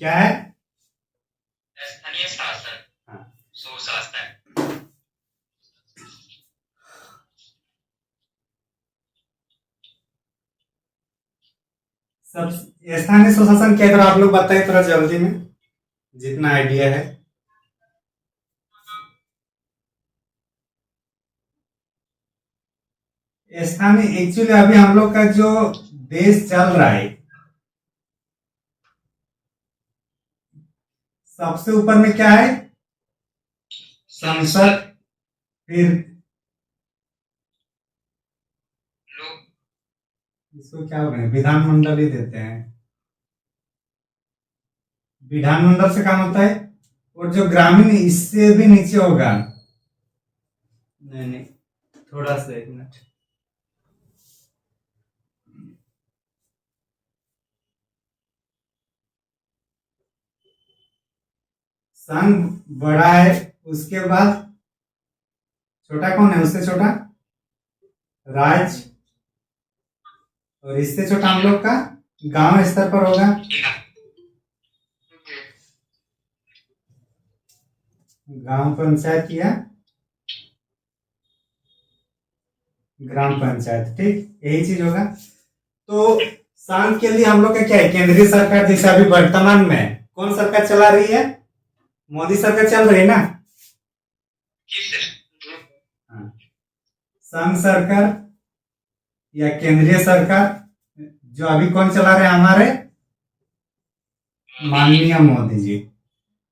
क्या है? स्थानीय शासन, हाँ। सुशासन। सब स्थानीय स्वशासन क्या है, आप लोग बताइए थोड़ा जल्दी में, जितना आइडिया है। स्थानीय एक्चुअली अभी हम लोग का जो देश चल रहा है, सबसे ऊपर में क्या है? संसद, फिर लोग, इसको क्या बोलते हैं, विधानमंडल ही देते हैं। विधानमंडल से काम होता है, और जो ग्रामीण इससे भी नीचे होगा। नहीं नहीं, थोड़ा सा एक मिनट। संघ बड़ा है, उसके बाद छोटा कौन है? उससे छोटा राज्य, और इससे छोटा हम लोग का गांव स्तर पर होगा। गांव पंचायत या ग्राम पंचायत, ठीक, यही चीज होगा। तो संघ के लिए हम लोग का क्या है? केंद्रीय सरकार, जैसे अभी वर्तमान में कौन सरकार चला रही है? मोदी सरकार चल रही है ना। हाँ। संघ सरकार या केंद्रीय सरकार, जो अभी कौन चला रहे हैं? हमारे माननीय मोदी जी।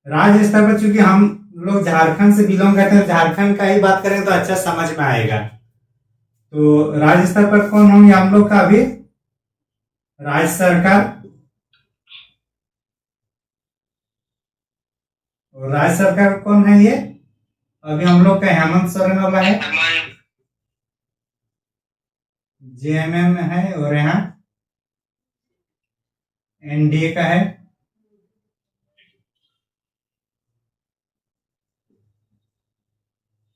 राज्य स्तर पर चूंकि हम लोग झारखंड से बिलोंग करते हैं, झारखंड का ही बात करें तो अच्छा समझ में आएगा। तो राज्य स्तर पर कौन होंगे हम लोग का? अभी राज्य सरकार, और राज्य सरकार कौन है? ये अभी हम लोग का हेमंत सोरेन वाला है, जेएमएम में है, और यहाँ एनडीए का है।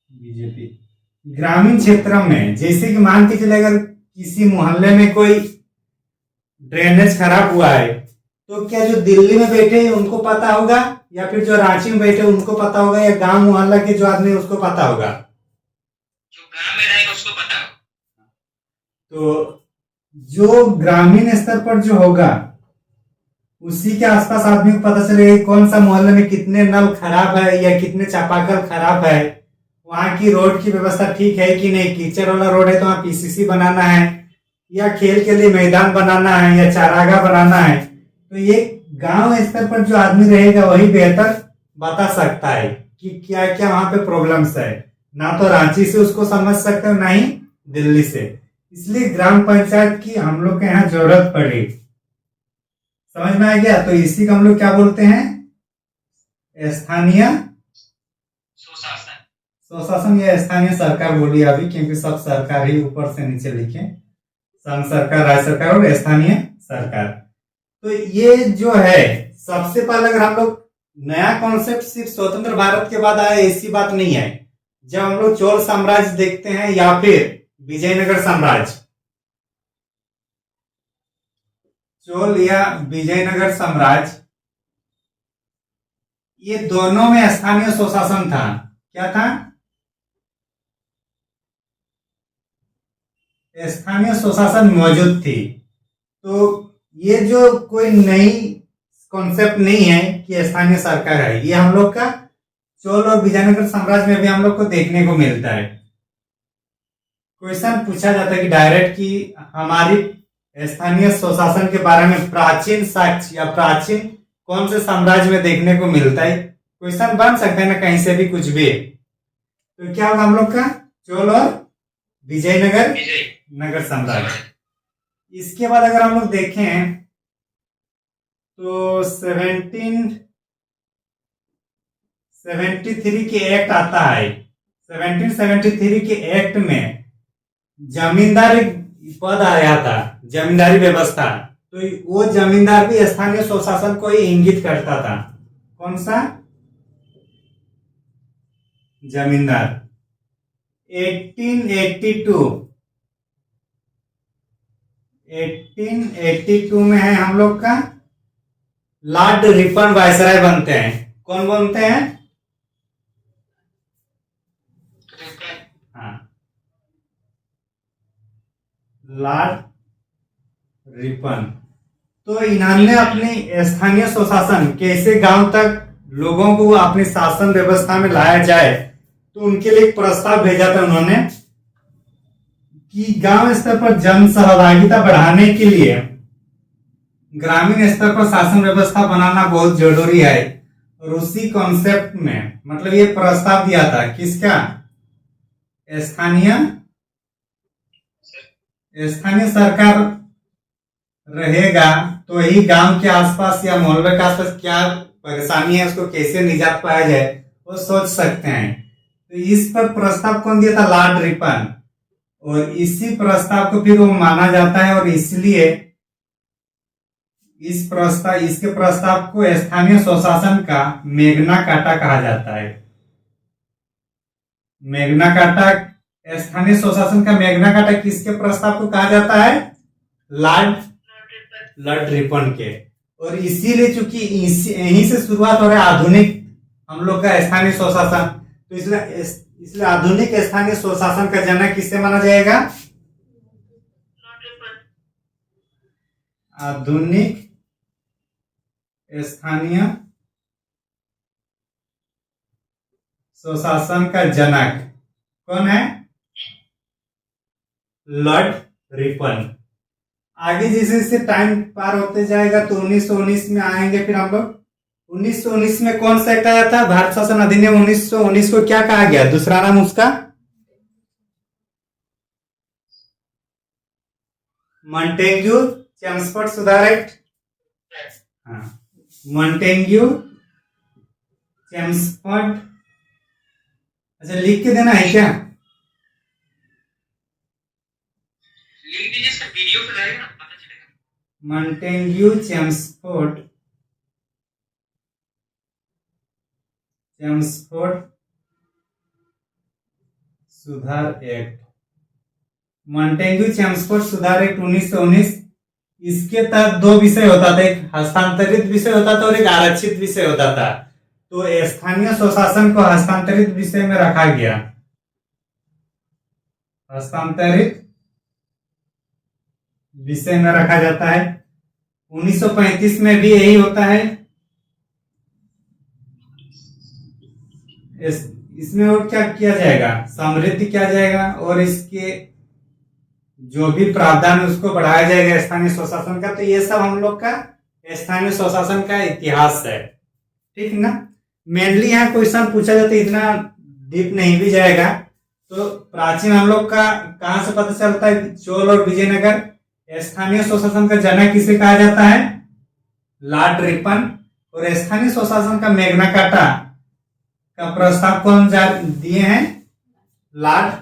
बीजेपी। ग्रामीण क्षेत्र में जैसे कि मान के चले, अगर किसी मोहल्ले में कोई ड्रेनेज खराब हुआ है, तो क्या जो दिल्ली में बैठे हैं उनको पता होगा, या फिर जो रांची में बैठे उनको पता होगा, या गांव मोहल्ला के जो आदमी उसको पता होगा? जो गांव में रहेगा उसको पता हो। तो जो ग्रामीण स्तर पर जो होगा, उसी के आसपास आदमी को पता चलेगा कौन सा मोहल्ले में कितने नल खराब है या कितने चापाकल खराब है, वहां की रोड की व्यवस्था ठीक है कि नहीं। कीचड़ वाला रोड है तो वहां पीसीसी बनाना है, या खेल के लिए मैदान बनाना है, या चारागाह बनाना है। तो ये गांव स्तर पर जो आदमी रहेगा वही बेहतर बता सकता है कि क्या क्या वहां पे प्रॉब्लम्स है। ना तो रांची से उसको समझ सकते हो, ना ही दिल्ली से। इसलिए ग्राम पंचायत की हम लोग के यहाँ जरूरत पड़ी। समझ में आ गया? तो इसी को हम लोग क्या बोलते हैं? स्थानीय सुशासन। स्वशासन या स्थानीय सरकार बोलिए अभी, क्योंकि सब सरकार ही ऊपर से नीचे लिखे, संघ सरकार, राज्य सरकार और स्थानीय सरकार। तो ये जो है, सबसे पहले अगर हम लोग नया कॉन्सेप्ट सिर्फ स्वतंत्र भारत के बाद आया, ऐसी बात नहीं है। जब हम लोग चोल साम्राज्य देखते हैं या फिर विजयनगर साम्राज्य, चोल या विजयनगर साम्राज्य, ये दोनों में स्थानीय स्वशासन था। क्या था? स्थानीय स्वशासन मौजूद थी। तो ये जो कोई नई कॉन्सेप्ट नहीं है कि स्थानीय सरकार है, ये हम लोग का चोल और विजयनगर साम्राज्य में भी हम लोग को देखने को मिलता है। क्वेश्चन पूछा जाता है कि डायरेक्ट कि हमारी स्थानीय स्वशासन के बारे में प्राचीन साक्ष्य या प्राचीन कौन से साम्राज्य में देखने को मिलता है। क्वेश्चन बन सकता है ना कहीं से भी, कुछ भी। तो क्या होगा हम लोग का? चोल और विजयनगर नगर साम्राज्य। इसके बाद अगर हम लोग देखें तो 1773 के एक्ट आता है। 1773 के एक्ट में जमींदारी पद आया था, जमींदारी व्यवस्था। तो वो जमींदार भी स्थानीय स्वशासन को ही इंगित करता था। कौन सा? जमींदार। 1882 में है हम लोग का लॉर्ड रिपन वायसराय बनते हैं। कौन बनते हैं? हाँ, लॉर्ड रिपन। तो इन्होंने अपनी स्थानीय स्वशासन कैसे गांव तक लोगों को अपनी शासन व्यवस्था में लाया जाए, तो उनके लिए एक प्रस्ताव भेजा था उन्होंने कि गांव स्तर पर जन सहभागिता बढ़ाने के लिए ग्रामीण स्तर पर शासन व्यवस्था बनाना बहुत जरूरी है। और उसी कॉन्सेप्ट में मतलब ये प्रस्ताव दिया था किसका? स्थानीय सरकार रहेगा तो ही गांव के आसपास या मोहल्ले के आसपास क्या परेशानी है उसको कैसे निजात पाया जाए वो सोच सकते हैं। तो इस पर प्रस्ताव कौन दिया था? Lord Ripon. और इसी प्रस्ताव को फिर वो माना जाता है और इसलिए इसके प्रस्ताव को स्थानीय स्वशासन का मैग्ना कार्टा कहा जाता है। मैग्ना कार्टा, स्थानीय स्वशासन का मैग्ना कार्टा किसके प्रस्ताव को कहा जाता है? लॉर्ड रिपन के। और इसीलिए चूंकि यहीं से शुरुआत हो रहा है आधुनिक हम लोग का स्थानीय स्वशासन, तो इसलिए आधुनिक स्थानीय स्वशासन का जनक किससे माना जाएगा? आधुनिक स्थानीय स्वशासन का जनक कौन है? Lord Ripon. आगे जैसे जैसे टाइम पार होते जाएगा तो 1919 में आएंगे फिर हम लोग। 1919 में कौन सा एक्ट आया था? भारत शासन अधिनियम 1919 को क्या कहा गया? दूसरा नाम उसका मॉन्टेग्यू चेम्सफोर्ड सुधार एक्ट। हाँ, मॉन्टेग्यू चेम्सफोर्ड। अच्छा, लिख के देना है क्या? लिख दीजिए सर, वीडियो पे रहेगा ना, पता चलेगा। मॉन्टेग्यू चेम्सफोर्ड सुधार एक्ट। मॉन्टेग्यू चेम्सफोर्ड सुधार एक्ट 1919। इसके तहत दो विषय होता था, एक हस्तांतरित विषय होता था और एक आरक्षित विषय होता था। तो स्थानीय स्वशासन को हस्तांतरित विषय में रखा गया। हस्तांतरित विषय में रखा जाता है। 1935 में भी यही होता है। इसमें और क्या किया जाएगा? समृद्धि किया जाएगा और इसके जो भी प्रावधान है उसको बढ़ाया जाएगा स्थानीय स्वशासन का। तो ये सब हम लोग का स्थानीय स्वशासन का इतिहास है, ठीक ना। मेनली यहाँ क्वेश्चन पूछा जाता है, इतना डीप नहीं भी जाएगा। तो प्राचीन हम लोग का कहां से पता चलता है? चोल और विजयनगर। स्थानीय स्वशासन का जनक किसे कहा जाता है? Lord Ripon. और स्थानीय स्वशासन का मैग्ना कार्टा का प्रस्ताव कौन दिए हैं? Lord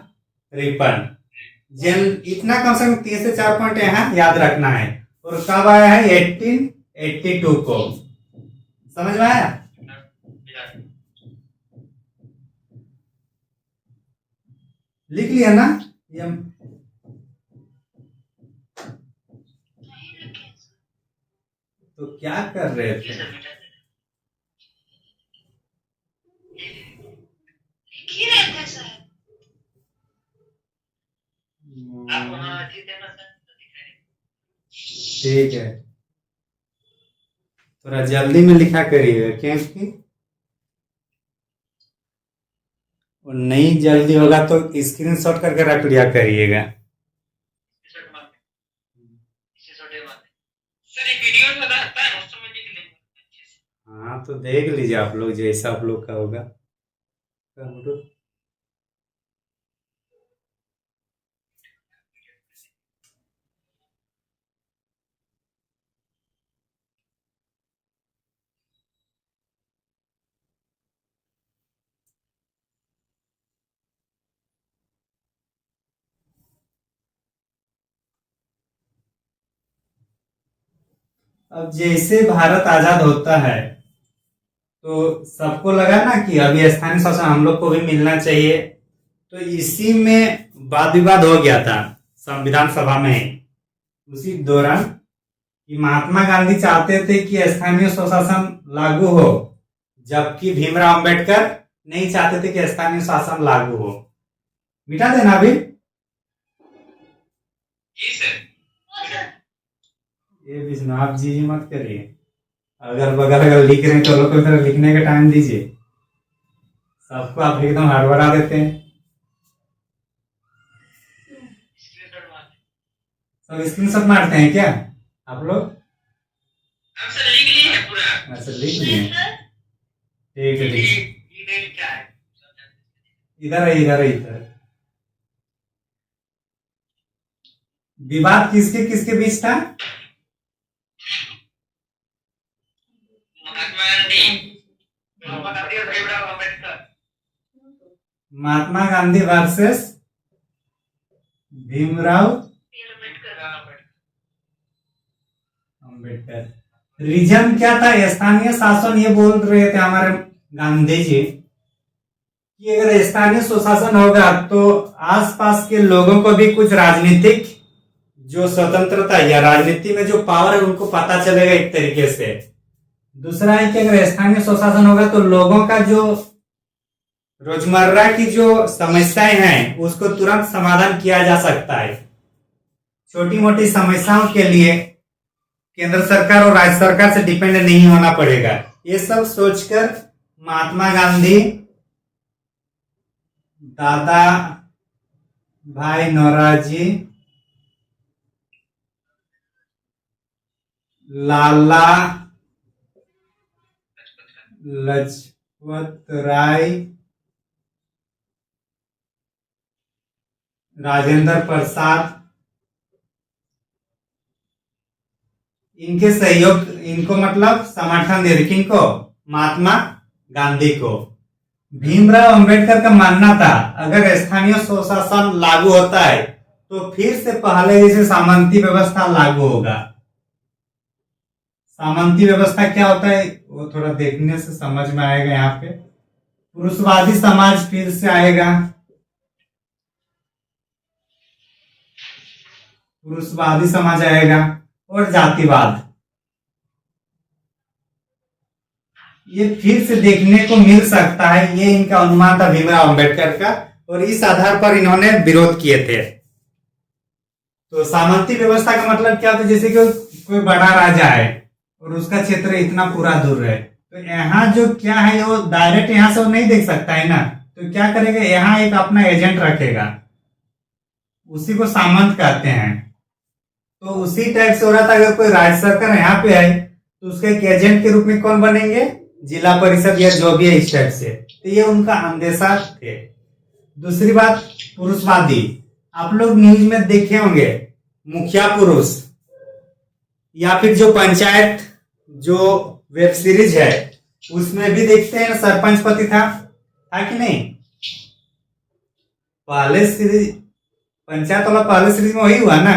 Ripon. इतना कम से कम 3 से 4 पॉइंट यहाँ याद रखना है। और कब आया है? 1882 को। समझ में आया? लिख लिया ना? ये तो क्या कर रहे थे? ठीक है, थोड़ा जल्दी में लिखा करिएगा क्योंकि और नहीं जल्दी होगा तो स्क्रीनशॉट करके रख लिया करिएगा। हाँ, तो देख लीजिए आप लोग जैसा आप लोग का होगा। अब जैसे भारत आजाद होता है तो सबको लगा ना कि अभी स्थानीय शासन हम लोग को भी मिलना चाहिए। तो इसी में वाद विवाद हो गया था संविधान सभा में। उसी दौरान कि महात्मा गांधी चाहते थे कि स्थानीय स्वशासन लागू हो, जबकि भीमराव अंबेडकर नहीं चाहते थे कि स्थानीय शासन लागू हो। मिटा देना अभी। जी सर। ये विष्णु आप जी मत करिए, अगर बगल अगर लिख रहे हैं तो लोग को इधर लिखने का टाइम दीजिए। सबको आप एकदम हड़बड़ा देते हैं। सब स्क्रीनशॉट मारते हैं क्या आप लोग? हम सर लिख लिए हैं पूरा। अच्छा लिख लिए, ठीक है ठीक है। क्या है? इधर है इधर है इधर। विवाद किसके किसके बीच था? महात्मा गांधी और भीमराव अम्बेडकर। महात्मा गांधी वर्सेस भीमराव अम्बेडकर। रीजन क्या था? स्थानीय शासन। ये बोल रहे थे हमारे गांधी जी कि अगर स्थानीय स्वशासन होगा तो आसपास के लोगों को भी कुछ राजनीतिक जो स्वतंत्रता या राजनीति में जो पावर है उनको पता चलेगा एक तरीके से। दूसरा है कि अगर स्थानीय स्वशासन होगा तो लोगों का जो रोजमर्रा की जो समस्याएं हैं उसको तुरंत समाधान किया जा सकता है। छोटी मोटी समस्याओं के लिए केंद्र सरकार और राज्य सरकार से डिपेंड नहीं होना पड़ेगा। ये सब सोचकर महात्मा गांधी, दादा भाई नौरोजी, लाला लजपत राय, राजेंद्र प्रसाद, इनके सहयोग, इनको मतलब समर्थन दे रहे। किनको? महात्मा गांधी को। भीमराव अंबेडकर का मानना था अगर स्थानीय स्वशासन लागू होता है तो फिर से पहले जैसे सामंती व्यवस्था लागू होगा। सामंती व्यवस्था क्या होता है वो थोड़ा देखने से समझ में आएगा। यहाँ पे पुरुषवादी समाज फिर से आएगा। पुरुषवादी समाज आएगा और जातिवाद, ये फिर से देखने को मिल सकता है। ये इनका अनुमान था भीमराव अंबेडकर का और इस आधार पर इन्होंने विरोध किए थे। तो सामंती व्यवस्था का मतलब क्या होता है? जैसे कि कोई बड़ा राजा है और उसका क्षेत्र इतना पूरा दूर है तो यहाँ जो क्या है वो डायरेक्ट यहाँ से वो नहीं देख सकता है ना, तो क्या करेगा? यहाँ एक अपना एजेंट रखेगा, उसी को सामंत कहते हैं। तो उसी टाइप से हो रहा था। अगर कोई राज्य सरकार यहाँ पे है तो उसके एक एजेंट के रूप में कौन बनेंगे? जिला परिषद या जो भी है इस टाइप से। तो ये उनका अंदेशा थे। दूसरी बात, पुरुषवादी। आप लोग न्यूज में देखे होंगे मुखिया पुरुष या फिर जो पंचायत जो वेब सीरीज है उसमें भी देखते हैं सरपंच पति था कि नहीं? पहले सीरीज पंचायत वाला पहले सीरीज में वही हुआ ना।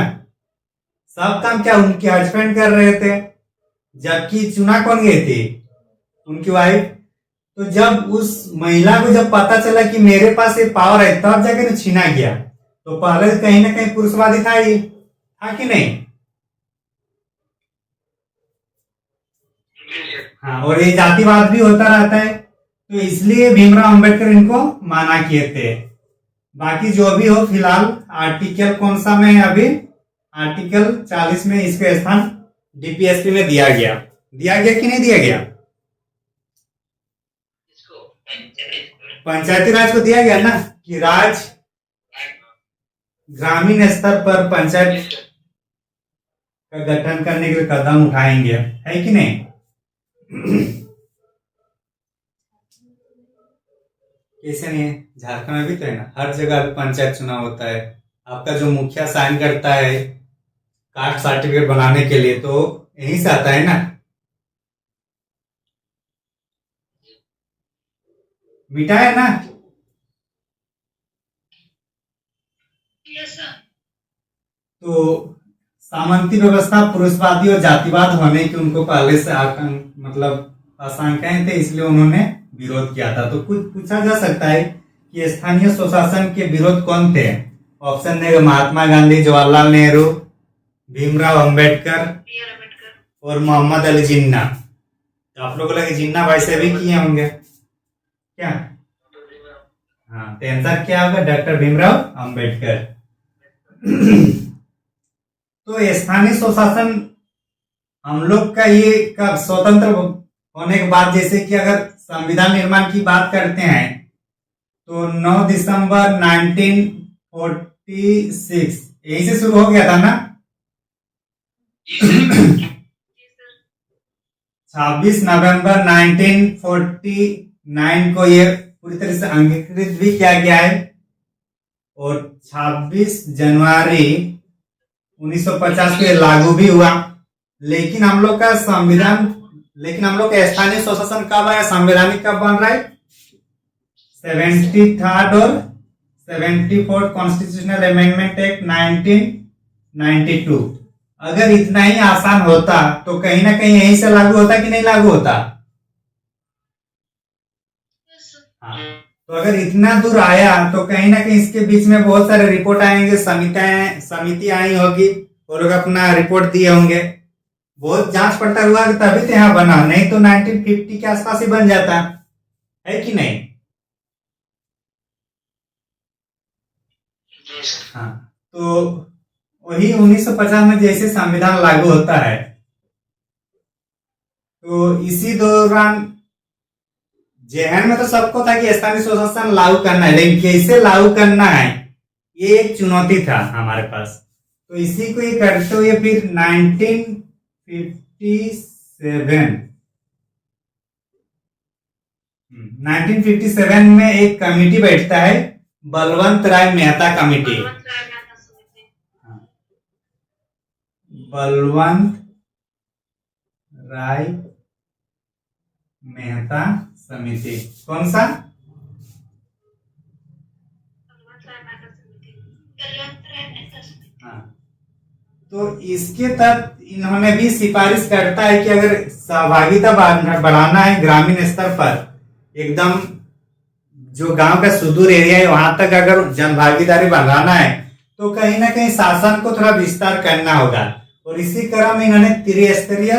सब काम क्या उनके हस्बैंड कर रहे थे, जबकि चुना कौन गई थी? उनकी वाइफ। तो जब उस महिला को जब पता चला कि मेरे पास ये पावर है तब जाकर छीना गया। तो पहले कहीं ना कहीं पुरुषवादी था ही, था कि नहीं? हाँ, और ये जातिवाद भी होता रहता है। तो इसलिए भीमराव अंबेडकर इनको माना किए थे। बाकी जो भी हो, फिलहाल आर्टिकल कौन सा में है अभी? आर्टिकल 40 में इसका स्थान डीपीएसपी में दिया गया। दिया गया कि नहीं दिया गया? पंचायती राज को दिया गया ना कि राज ग्रामीण स्तर पर पंचायत का गठन करने के लिए कदम उठाएंगे, है कि नहीं? कैसे नहीं है? झारखंड में भी तो है ना, हर जगह पंचायत चुनाव होता है। आपका जो मुखिया साइन करता है कास्ट सर्टिफिकेट बनाने के लिए तो यहीं से आता है ना। मिटा है ना? तो सामंती व्यवस्था पुरुषवादी और जातिवाद होने की उनको पहले से मतलब आशंकाएं थे, इसलिए उन्होंने विरोध किया था। तो कुछ पूछा जा सकता है कि स्थानीय स्वशासन के विरोध कौन थे? ऑप्शन देगा महात्मा गांधी, जवाहरलाल नेहरू, भीमराव अंबेडकर और मोहम्मद अली जिन्ना। तो आप लोगों को लगे जिन्ना भाई से भी किए होंगे क्या? हाँ, तो आंसर क्या होगा? डॉक्टर भीमराव अंबेडकर। तो स्थानीय स्वशासन हम लोग का ये कब स्वतंत्र होने के बाद, जैसे कि अगर संविधान निर्माण की बात करते हैं तो 9 दिसंबर 1946 यही से शुरू हो गया था ना? जी सर। 26 नवंबर 1949 को ये पूरी तरह से अंगीकृत भी किया गया है और 26 जनवरी 1950 को ये लागू भी हुआ। लेकिन हम लोग का स्थानीय स्वशासन कब आया, संवैधानिक कब बन रहा है? 73rd और 74th कॉन्स्टिट्यूशनल अमेंडमेंट एक्ट 1992। अगर इतना ही आसान होता तो कहीं ना कहीं यहीं से लागू होता कि नहीं लागू होता? हाँ, तो अगर इतना दूर आया तो कहीं ना कहीं इसके बीच में बहुत सारे रिपोर्ट आएंगे, समिति आई होगी, वो लोग अपना रिपोर्ट दिए होंगे, बहुत जांच पड़ताल हुआ तभी तो यहाँ बना, नहीं तो 1950 के आसपास ही बन जाता है कि नहीं? हाँ, तो वही 1950 में जैसे संविधान लागू होता है तो इसी दौरान जहन में तो सबको था कि स्थानीय स्वशासन लागू करना है, लेकिन कैसे लागू करना है ये एक चुनौती था हमारे पास। तो इसी को ये करते हुए फिर 1957 में एक कमेटी बैठता है, बलवंत राय मेहता कमेटी। बलवंत राय मेहता समिति। कौन सा? हाँ, तो इसके तहत इन्होंने भी सिफारिश करता है कि अगर सहभागिता बढ़ाना है ग्रामीण स्तर पर, एकदम जो गांव का सुदूर एरिया है वहां तक अगर जन भागीदारी बढ़ाना है तो कहीं ना कहीं शासन को थोड़ा विस्तार करना होगा। और इसी क्रम में इन्होंने त्रिस्तरीय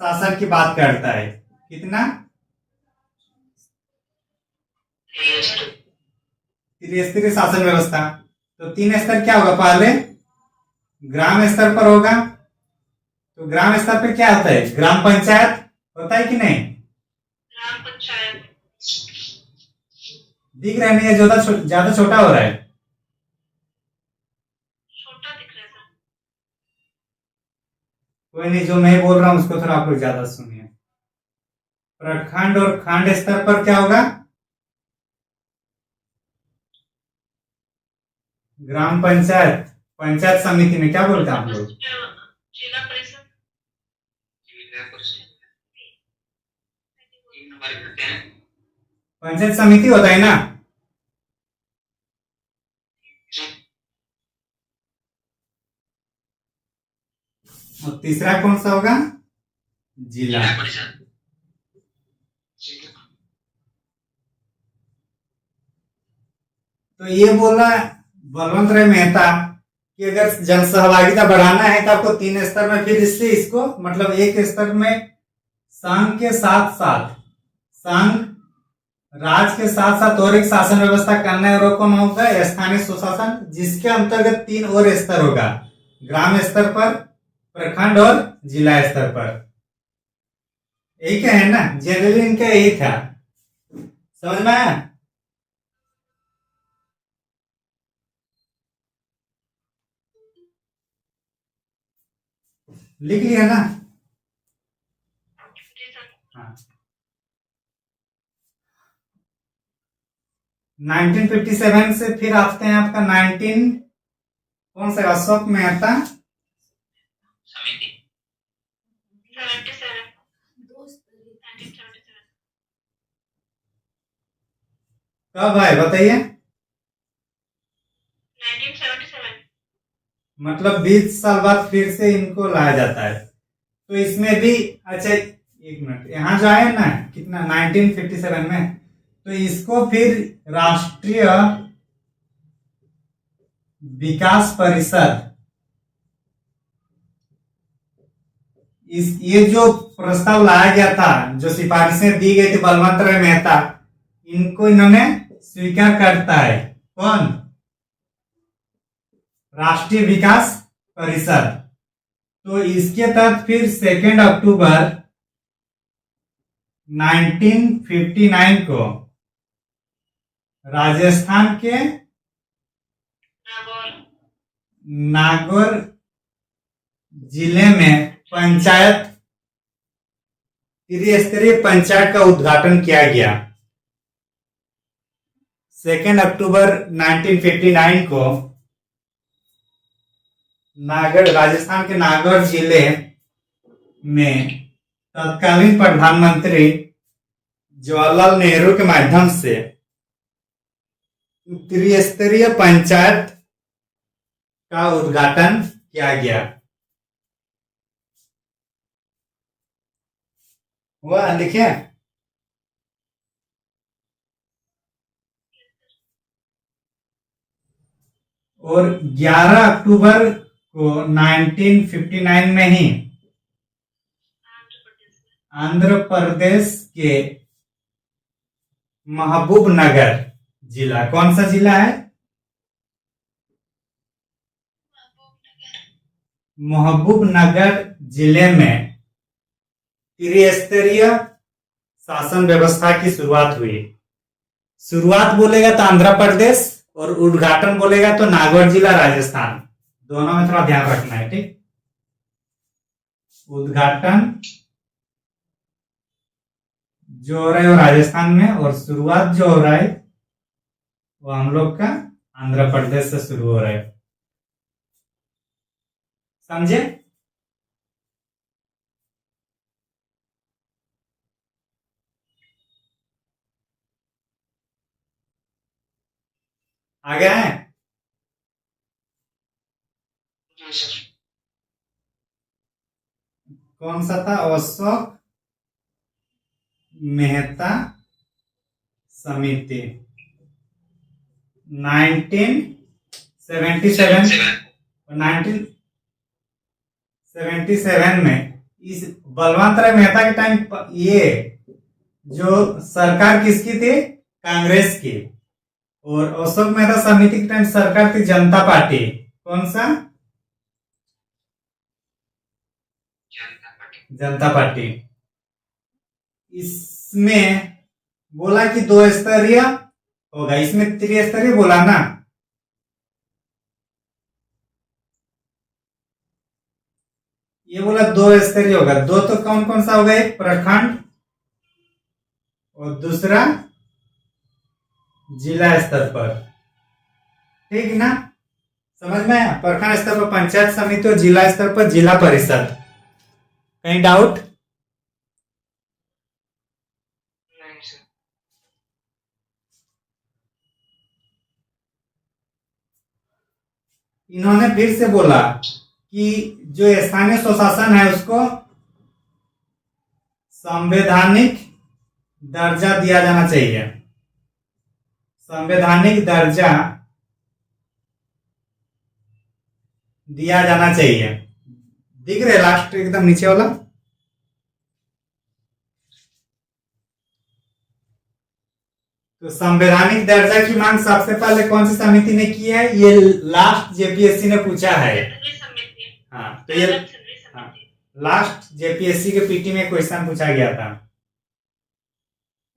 शासन की बात करता है। कितना? त्रिस्तरीय शासन व्यवस्था। तो 3 स्तर क्या होगा? पहले ग्राम स्तर पर होगा, तो ग्राम स्तर पर क्या होता है? ग्राम पंचायत होता है कि नहीं? ग्राम पंचायत दिख रहा नहीं है? ज्यादा छोटा हो रहा है। छोटा दिख रहा है। कोई नहीं, जो मैं बोल रहा हूं उसको थोड़ा आप लोग ज्यादा सुनिए। प्रखंड और खंड स्तर पर क्या होगा? ग्राम पंचायत। पंचायत समिति में क्या बोलते हैं आप लोग? जिला परिषद। पंचायत समिति होता है ना? और तीसरा कौन सा होगा? जिला परिषद। तो ये बोला बलवंत राय मेहता कि अगर जन सहभागिता बढ़ाना है तो आपको 3 स्तर में, फिर इससे इसको मतलब एक स्तर में संघ के साथ साथ संघ राज के साथ साथ और एक शासन व्यवस्था करना है, और कौन होगा? स्थानीय स्वशासन, जिसके अंतर्गत 3 और स्तर होगा, ग्राम स्तर पर, प्रखंड और जिला स्तर पर। यही क्या है ना, जनरली इनका यही था। समझ में आया? लिख लिया ना? हाँ। 1957 से फिर आते हैं आपका 19 कौन सा? अशोक मेहता समिति। 77 कब है बताइए? 1977 मतलब 20 साल बाद फिर से इनको लाया जाता है। तो इसमें भी अच्छा, एक मिनट, यहाँ जो आया ना कितना 1957 में, तो इसको फिर राष्ट्रीय विकास परिषद ये जो प्रस्ताव लाया गया था, जो सिफारिशें दी गई थी बलवंत राय मेहता, इनको इन्होंने स्वीकार करता है कौन? राष्ट्रीय विकास परिषद। तो इसके तहत फिर 2 अक्टूबर 1959 को राजस्थान के नागौर जिले में पंचायत, त्रिस्तरीय पंचायत का उद्घाटन किया गया। 2 अक्टूबर 1959 को राजस्थान के नागौर जिले में तत्कालीन प्रधानमंत्री जवाहरलाल नेहरू के माध्यम से त्रिस्तरीय पंचायत का उद्घाटन किया गया। हुआ, लिखिए। और 11 अक्टूबर को 1959 में ही आंध्र प्रदेश के महबूबनगर जिला, कौन सा जिला है? महबूबनगर जिले में त्रिस्तरीय शासन व्यवस्था की शुरुआत हुई। शुरुआत बोलेगा तो आंध्र प्रदेश और उद्घाटन बोलेगा तो नागौर जिला राजस्थान, दोनों में थोड़ा ध्यान रखना है, ठीक। उद्घाटन जो हो रहा है वो राजस्थान में, और शुरुआत जो हो रहा है वो हम लोग का आंध्र प्रदेश से शुरू हो रहा है। समझे? आगे है? जी सर। कौन सा था? अशोक मेहता समिति 1977 में। इस बलवंत राय मेहता के टाइम ये जो सरकार किसकी थी? कांग्रेस की। और अशोक मेहता समिति के टाइम सरकार थी जनता पार्टी। कौन सा? जनता पार्टी। इसमें बोला कि 2 स्तरीय होगा, इसमें त्रिस्तरीय बोला ना। ये बोला 2 स्तरीय होगा। 2 तो कौन कौन सा होगा? एक प्रखंड और दूसरा जिला स्तर पर, ठीक ना? समझ में आया? प्रखंड स्तर पर पंचायत समिति और जिला स्तर पर जिला परिषद। कहीं डाउट? नहीं सर। इन्होंने फिर से बोला कि जो स्थानीय स्वशासन है उसको संवैधानिक दर्जा दिया जाना चाहिए। संवैधानिक दर्जा दिया जाना चाहिए। दिख रहे लास्ट एकदम नीचे वाला? तो संवैधानिक दर्जा की मांग सबसे पहले कौन सी समिति ने की है? ये लास्ट जेपीएससी ने पूछा है। हाँ, तो ये लास्ट जेपीएससी के पीटी में क्वेश्चन पूछा गया था।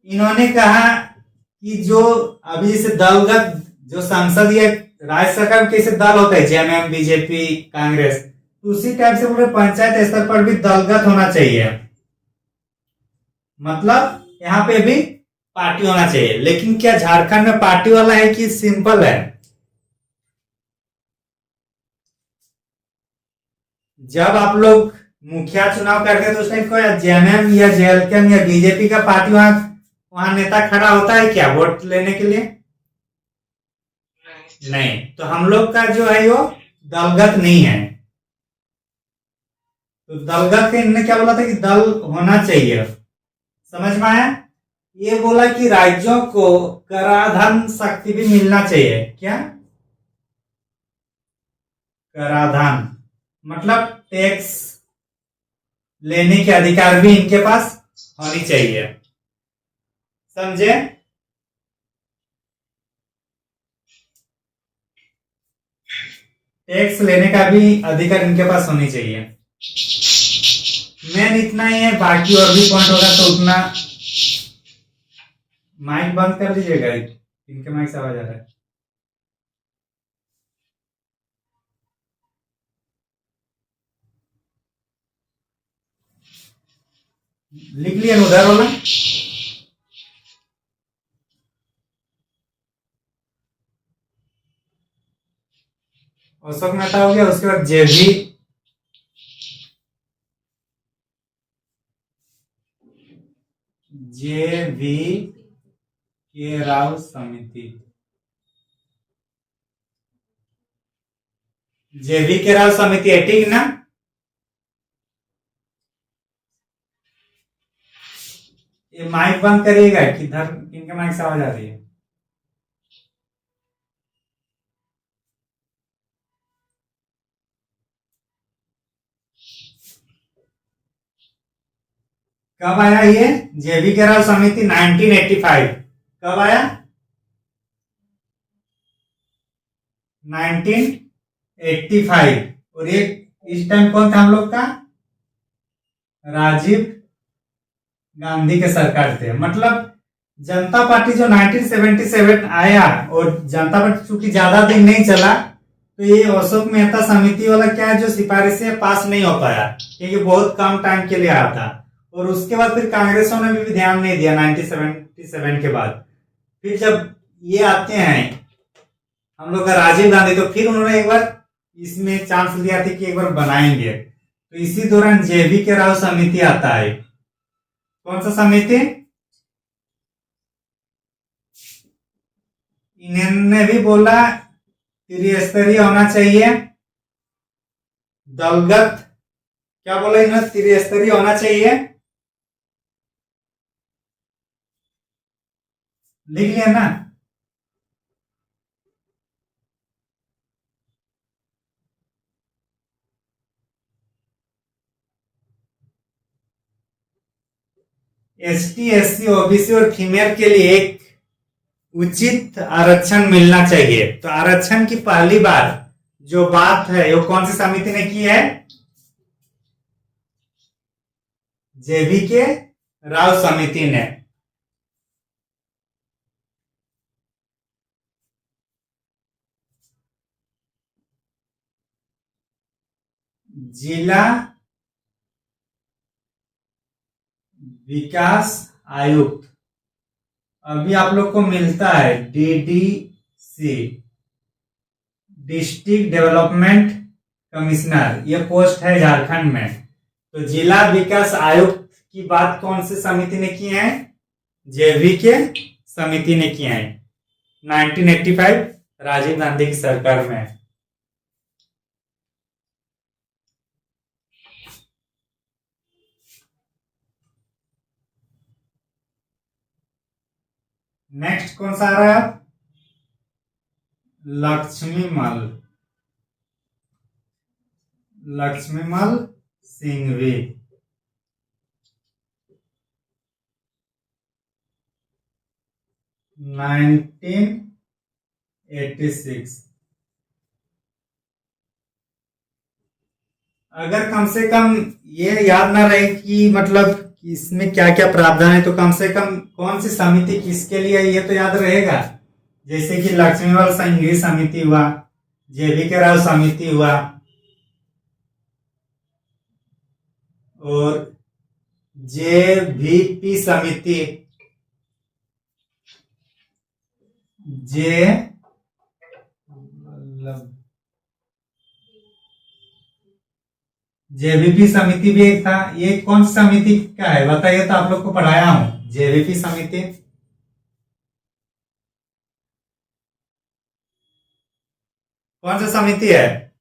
इन्होंने कहा कि जो अभी जैसे दलगत जो संसदीय राज्य सरकार में कैसे दल होता है, जेएमएम, बीजेपी, कांग्रेस, तो उसी टाइप से पूरे पंचायत स्तर पर भी दलगत होना चाहिए। मतलब यहाँ पे भी पार्टी होना चाहिए। लेकिन क्या झारखंड में पार्टी वाला है कि सिंपल है? जब आप लोग मुखिया चुनाव करते तो उस टाइम कोई जेएमएम या जेएलके या बीजेपी का पार्टी वहां नेता खड़ा होता है क्या वोट लेने के लिए? नहीं। तो हम लोग का जो है वो दलगत नहीं है। तो दलगत के इन्होंने क्या बोला था कि दल होना चाहिए। समझ में आया? ये बोला कि राज्यों को कराधान शक्ति भी मिलना चाहिए। क्या? कराधान मतलब टैक्स लेने के अधिकार भी इनके पास होनी चाहिए। समझे? टैक्स लेने का भी अधिकार इनके पास होनी चाहिए। मेन इतना ही है, बाकी और भी पॉइंट होगा तो उतना। माइक बंद कर लीजिएगा, इनके माइक से आवाज आ रहा है। लिख लिया उधर वाला? अशोक मेहता हो गया, उसके बाद जे वी के राव समिति। जेवी के राव समिति है, ठीक ना? ये माइक बंद करिएगा, किधर किनके माइक से आवाज आ रही है? कब आया ये जेवी के राव समिति? 1985। कब आया? 1985। और ये इस टाइम कौन था हम लोग का? राजीव गांधी के सरकार थे। मतलब जनता पार्टी जो 1977 आया, और जनता पार्टी चूंकि ज्यादा दिन नहीं चला, तो ये अशोक मेहता समिति वाला क्या है, जो सिफारिशें पास नहीं हो पाया, क्योंकि बहुत कम टाइम के लिए आया था। और उसके बाद फिर कांग्रेसों ने भी ध्यान नहीं दिया 1977 के बाद। फिर जब ये आते हैं हम लोग का राजीव गांधी, तो फिर उन्होंने एक बार इसमें चांस लिया था कि एक बार बनाएंगे। तो इसी दौरान जेवी के राव समिति आता है। कौन सा समिति? इन्होंने भी बोला त्रिस्तरीय होना चाहिए। दलगत, क्या बोला इन्होंने? त्रिस्तरीय होना चाहिए। लिख लिया ना? एसटी, एससी, ओबीसी और फीमेल के लिए एक उचित आरक्षण मिलना चाहिए। तो आरक्षण की पहली बार जो बात है वो कौन सी समिति ने की है? जेवी के राव समिति ने। जिला विकास आयुक्त, अभी आप लोग को मिलता है डीडीसी, डिस्ट्रिक्ट डेवलपमेंट कमिश्नर। ये पोस्ट है झारखंड में। तो जिला विकास आयुक्त की बात कौन सी समिति ने की है? जेवी के समिति ने किया है। 1985 राजीव गांधी की सरकार में। नेक्स्ट कौन सा आ रहा है? लक्ष्मीमल, लक्ष्मीमल सिंघवी। 1986। अगर कम से कम ये याद ना रहे कि मतलब इसमें क्या क्या प्रावधान है, तो कम से कम कौन सी समिति किसके लिए है ये तो याद रहेगा। जैसे कि लक्ष्मीमल सिंघवी समिति हुआ, जेवी के राव समिति हुआ, और जेवीपी समिति, जेवीपी समिति भी एक था। ये कौन सी समिति का है बताइए, तो आप लोग को पढ़ाया हूं। जेवीपी समिति कौन सा समिति है?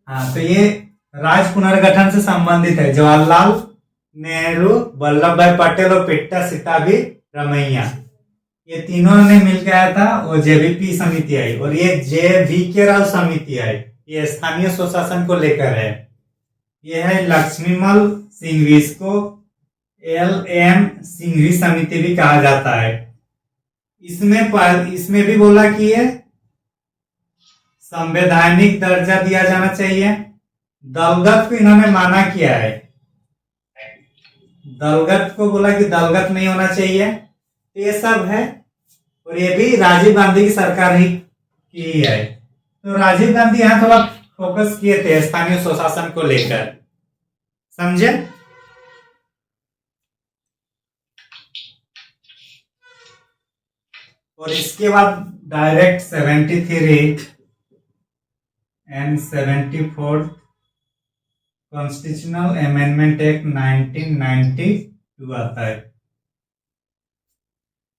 हाँ, तो ये राज्य पुनर्गठन से संबंधित है। जवाहरलाल नेहरू, वल्लभ भाई पटेल और पिट्टा सिताबी रमैया, ये तीनों ने मिलकर आया था, वो जेवीपी समिति आई। और ये जेवी के राव समिति आई, ये स्थानीय स्वशासन को लेकर है। यह है लक्ष्मीमल सिंघवी, इसको LM सिंघवी समिति भी कहा जाता है। इसमें भी बोला कि ये संवैधानिक दर्जा दिया जाना चाहिए। दलगत को इन्होंने माना किया है, दलगत को बोला कि दलगत नहीं होना चाहिए। ये सब है, और ये भी राजीव गांधी की सरकार ही की है। तो राजीव गांधी यहाँ थोड़ा फोकस किए थे स्थानीय स्वशासन को लेकर, समझे। और इसके बाद direct 73 and 74 constitutional amendment act 1992 आता है।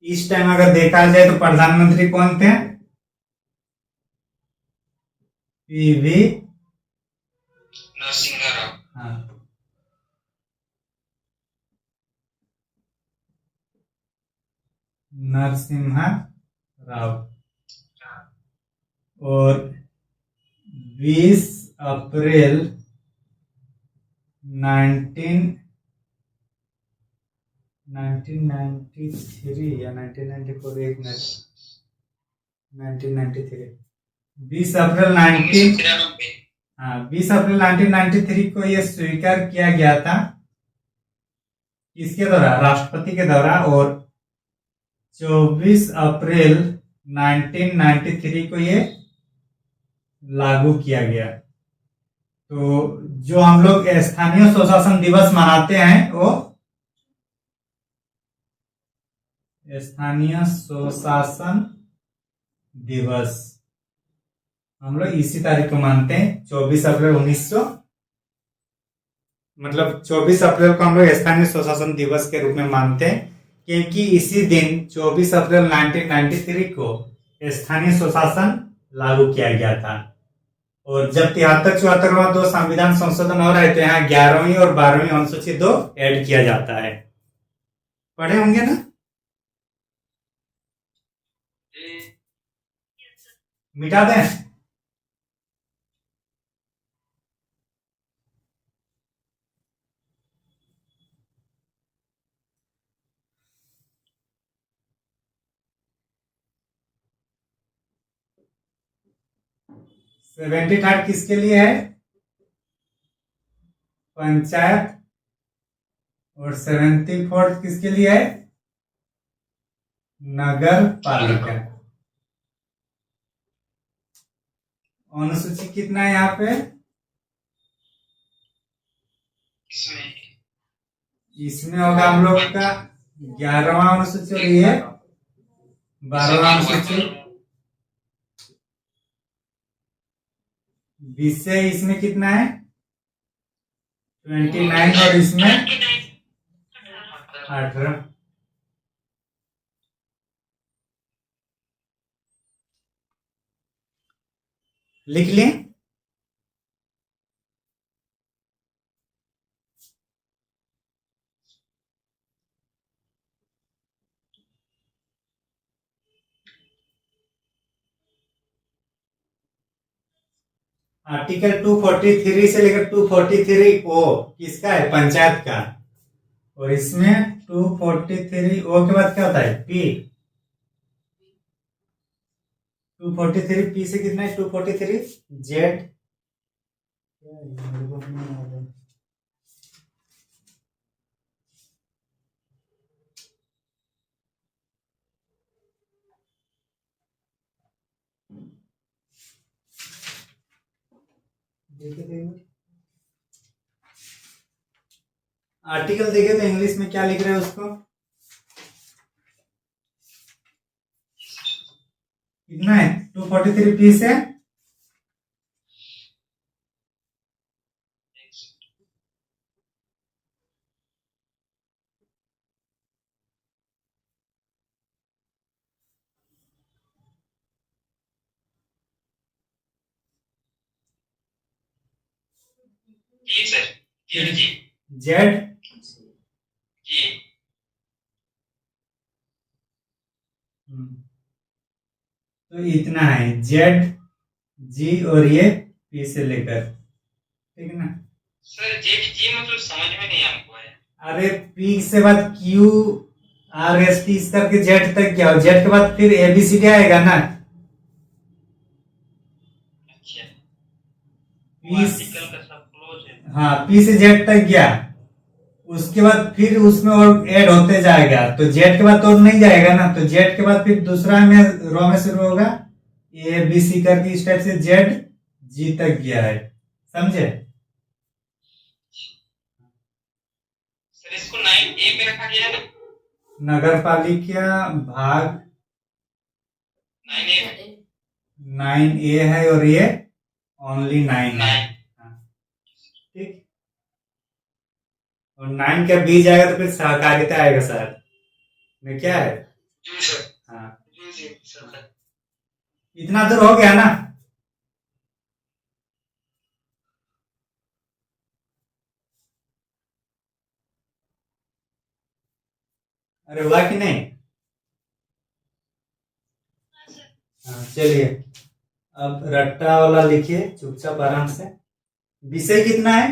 इस टाइम अगर देखा जाए तो प्रधानमंत्री कौन थे? PV नरसिंह राव। हाँ, नरसिम्हा राव। और 20 अप्रैल 1993 या 1994, एक मिनट, 1993, 20 अप्रैल 1993 को यह स्वीकार किया गया था। किसके द्वारा? राष्ट्रपति के द्वारा। और 24 अप्रैल 1993 को ये लागू किया गया। तो जो हम लोग स्थानीय स्वशासन दिवस मनाते हैं, वो स्थानीय स्वशासन दिवस हम लोग इसी तारीख को मानते हैं, 24 अप्रैल 24 अप्रैल को हम लोग स्थानीय स्वशासन दिवस के रूप में मानते हैं, क्योंकि इसी दिन 24 अप्रैल 1993 को स्थानीय स्वशासन लागू किया गया था। और जब 73-74 दो संविधान संशोधन हो रहे थे, यहाँ 11वीं और 12वीं अनुसूची 2 ऐड किया जाता है। पढ़े होंगे ना? मिटा दें? सेवेंटी थर्ड किसके लिए है? पंचायत। और 74 किसके लिए है? नगर पालिका। अनुसूची कितना है यहाँ पे? इसमें होगा हम लोग का 11वां अनुसूची, और ये 12वां अनुसूची। विषय इसमें कितना है? 29, और इसमें 18। लिख लिए? आर्टिकल 243 से लेकर 243 ओ किसका है? पंचायत का। और इसमें 243 ओ के बाद क्या होता है? पी। 243 पी से कितना है? 243 जेड। आर्टिकल देखे तो इंग्लिश में क्या लिख रहे हैं उसको? कितना है? 243 पी से जी सर, जी जेड। जी। तो इतना है जेड जी, और ये पी से लेकर, ठीक है ना। सर जे मतलब समझ में नहीं हमको है। अरे पी से बाद क्यू आर एस टी इस करके जेड तक क्या हो, जेड के बाद फिर एबीसीडी आएगा ना। अच्छा, पी, आर्टिकल का सब क्लोज है। हाँ पी से जेड तक गया, उसके बाद फिर उसमें और ऐड होते जाएगा, तो जेड के बाद तो और नहीं जाएगा ना, तो जेड के बाद फिर दूसरा में रो में शुरू होगा, ए बी सी करके इस टाइप से जेड जी तक गया है, समझे। सर इसको 9A पे रखा गया है ना। नगर पालिका भाग 9A 9A है और ये ओनली 9 है, 9। ठीक। और 9 का बी जाएगा तो फिर सहकारिता आएगा सर में, क्या है। जी सर। हाँ जी सर। इतना दूर हो गया ना। अरे हुआ कि नहीं। हाँ चलिए, अब रट्टा वाला लिखिए चुपचाप आराम से। विषय कितना है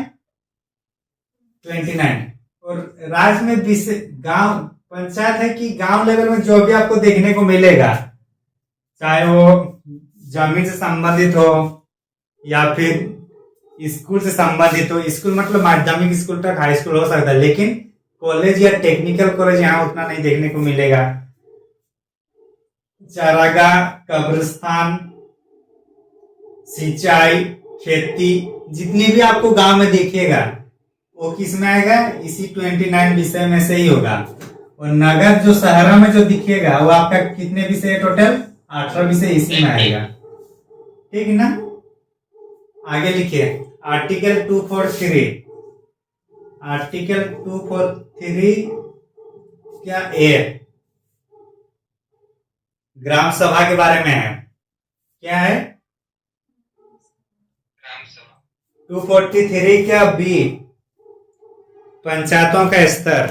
29। और राज्य में विषय गांव पंचायत है कि गांव लेवल में जो भी आपको देखने को मिलेगा, चाहे वो जमीन से संबंधित हो या फिर स्कूल से संबंधित हो, स्कूल मतलब माध्यमिक स्कूल तक, हाई स्कूल हो सकता है, लेकिन कॉलेज या टेक्निकल कॉलेज यहाँ उतना नहीं देखने को मिलेगा। चारागाह, कब्रिस्तान, सिंचाई, खेती, जितनी भी आपको गांव में देखिएगा वो किस में आएगा, इसी 29 विषय में से ही होगा। और नगर जो शहरों में जो दिखेगा वो आपका कितने विषय है टोटल, 18 विषय इसी में आएगा, ठीक है ना। आगे लिखिए आर्टिकल 243। आर्टिकल 243 क्या ए ग्राम सभा के बारे में है, क्या है ग्राम सभा। 243 क्या बी पंचायतों का स्तर।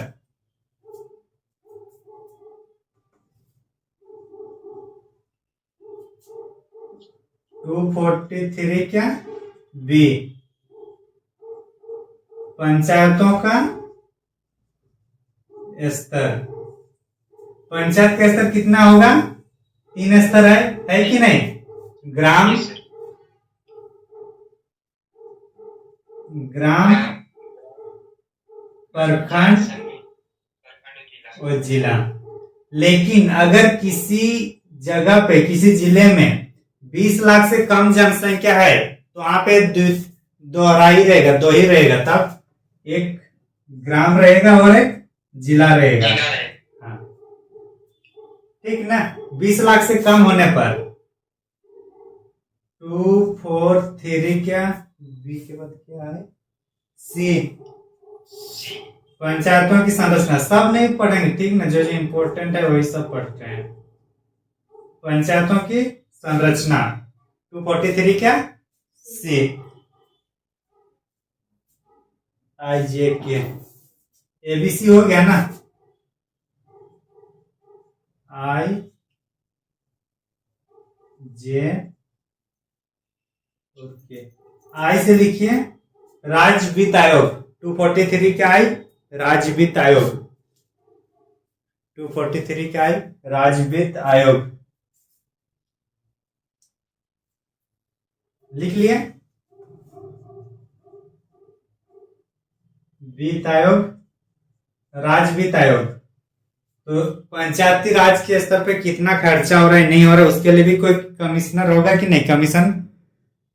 243 क्या बी पंचायतों का स्तर। पंचायत का स्तर कितना होगा, 3 स्तर है कि नहीं। ग्राम, जी सर। ग्राम, प्रखंड प्रखंड और जिला। लेकिन अगर किसी जगह पे किसी जिले में 20 लाख से कम जनसंख्या है तो वहां पे दोहरा ही रहेगा, दो ही रहेगा, तब एक ग्राम रहेगा और एक जिला रहेगा। जिला है। हाँ ठीक ना, 20 लाख से कम होने पर। 243 क्या बी के बाद क्या है सी पंचायतों की संरचना। सब नहीं पढ़ेंगे, ठीक ना, जो जो इंपॉर्टेंट है वही सब पढ़ते हैं। पंचायतों की संरचना 243 क्या सी आई जे के एबीसी हो गया ना। आई जे ओके, आई से लिखिए राज्य वित्त आयोग। 243 क्या आई राज्य वित्त आयोग। 243 क्या आई राज्य वित्त आयोग, लिख लिए। वित्त आयोग, राज्य वित्त आयोग। तो पंचायती राज के स्तर पे कितना खर्चा हो रहा है नहीं हो रहा है उसके लिए भी कोई कमिश्नर होगा कि नहीं, कमीशन।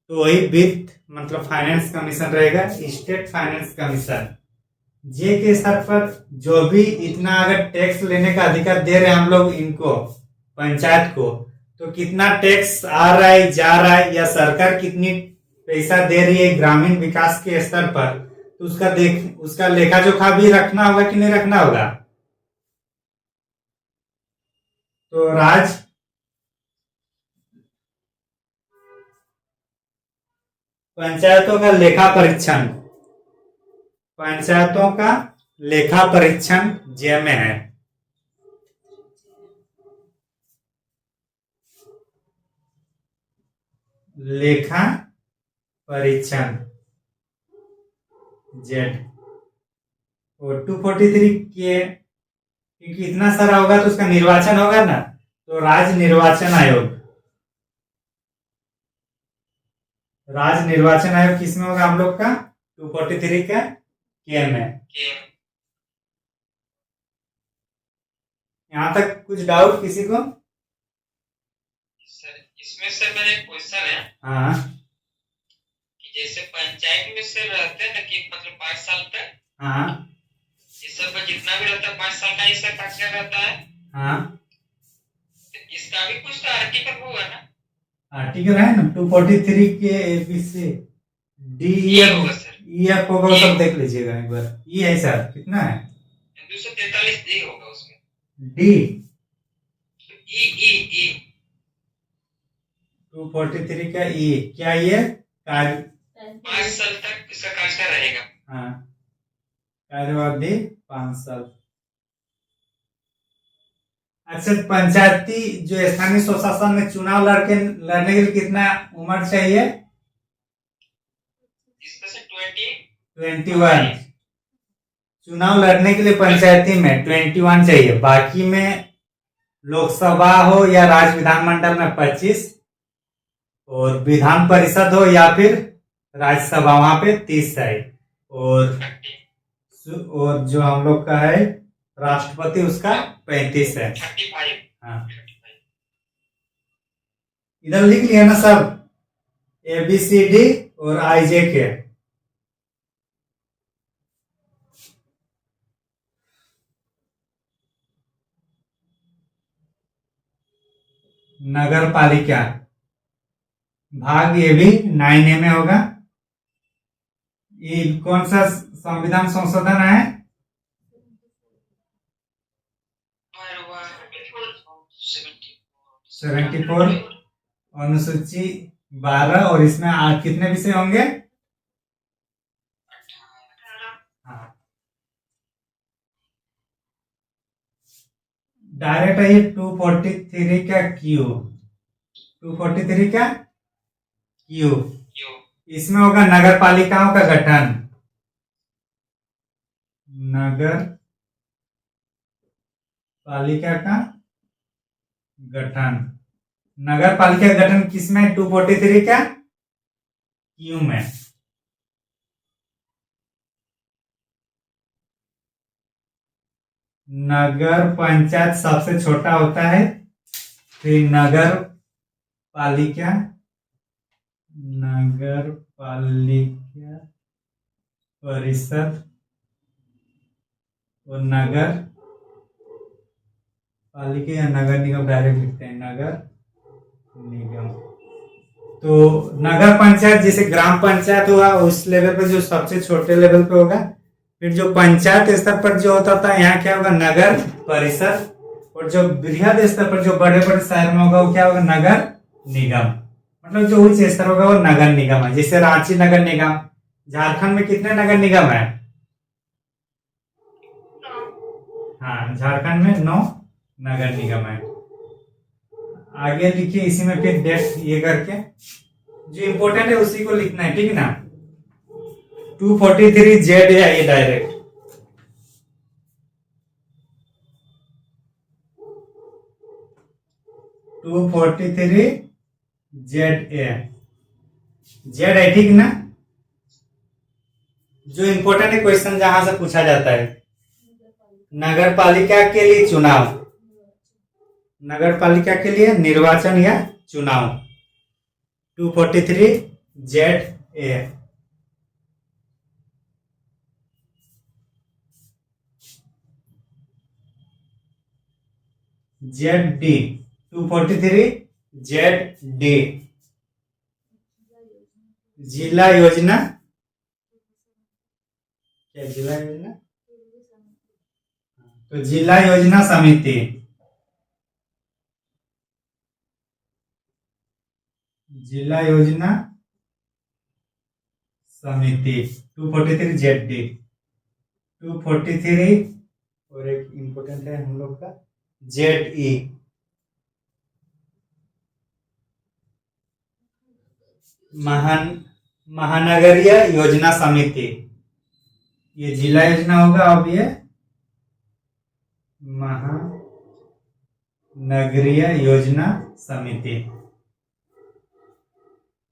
तो वही वित्त मतलब फाइनेंस कमीशन रहेगा, स्टेट फाइनेंस कमीशन। जे के स्तर पर जो भी इतना अगर टैक्स लेने का अधिकार दे रहे हैं हम लोग इनको पंचायत को, तो कितना टैक्स आ रहा है जा रहा है या सरकार कितनी पैसा दे रही है ग्रामीण विकास के स्तर पर, तो उसका लेखा जोखा भी रखना होगा कि नहीं रखना होगा। तो पंचायतों का लेखा परीक्षण, पंचायतों का लेखा परीक्षण जे में है। लेखा परीक्षण जेड। और 243 के क्योंकि इतना सारा होगा तो उसका निर्वाचन होगा ना, तो राज्य निर्वाचन आयोग। राज्य निर्वाचन आयोग किसमें होगा हम लोग का? 243 का के में। के यहाँ तक कुछ डाउट किसी को? सर इसमें सर मेरा एक क्वेश्चन है हाँ कि जैसे पंचायत में सर रहते हैं ना कि मतलब 5 साल तक हाँ इस सब का जितना भी रहता है 5 साल का इसका कक्षा रहता है, हाँ। तो इसका भी कुछ तो आर्टिकल होगा ना? आर्टिकल है ना 243 के एबीसी डी ये होगा सर, ई एफ होगा, वो सब देख लीजिएगा एक बार। ई है सर, कितना है? 243 डी होगा उसमें। डी ई ई ई 243 का ई क्या? ये कार्य 5 साल तक इसका कक्षा रहेगा। हाँ, कार्यवाही 5 साल। अच्छा, पंचायती जो स्थानीय स्वशासन में चुनाव लड़ने के लिए कितना उम्र चाहिए? इसमें से 20 21। चुनाव लड़ने के लिए पंचायती में 21 चाहिए। बाकी में लोकसभा हो या राज्य विधानमंडल में 25, और विधान परिषद हो या फिर राज्यसभा वहां पे 30 है। और जो हम लोग का है राष्ट्रपति, उसका 35 है। 35। हाँ, इधर लिख लिया ना सब, ABCD और IJK। नगर पालिका भाग ये भी 9A में होगा। ये कौन सा संविधान संशोधन है? 74 अनुसूची 12। और इसमें कितने विषय होंगे? हाँ, डायरेक्ट है ये 243 का क्यू। 243 का क्यू। इसमें होगा नगर पालिकाओं का गठन। नगर पालिका का गठन। नगर पालिका का गठन किसमें? 243 का क्यू में। नगर पंचायत सबसे छोटा होता है, फिर नगर पालिका, नगर पालिका परिषद और नगर पालिका या नगर निगम डायरेक्ट लिखते हैं, नगर निगम। तो नगर पंचायत जैसे ग्राम पंचायत हुआ, उस लेवल पे जो सबसे छोटे लेवल पे होगा। फिर जो पंचायत स्तर पर जो होता था, यहाँ क्या होगा? नगर परिषद। और जो बृहद स्तर पर जो बड़े बड़े शहर में होगा, वो क्या होगा? नगर निगम। मतलब जो उच्च स्तर होगा वो नगर निगम है। जैसे रांची नगर निगम। झारखंड में कितने नगर निगम है? हाँ, झारखंड में 9 नगर निगम है। आगे लिखिए इसी में, फिर डेट ये करके जो इम्पोर्टेंट है उसी को लिखना है, ठीक है ना? 243 जेड है ये डायरेक्ट। टू 43 जेड है, ठीक ना? जो इम्पोर्टेंट है क्वेश्चन जहां से पूछा जाता है, नगर पालिका के लिए चुनाव, नगर पालिका के लिए निर्वाचन या चुनाव। 243 जेड। ZD 243 ZD जिला योजना। क्या जिला योजना? तो जिला योजना समिति, जिला योजना समिति 243 ZD। 243 और एक इंपोर्टेंट है हम लोग का ZE, महान महानगरीय योजना समिति, ये जिला योजना होगा। अब ये महानगरीय योजना समिति,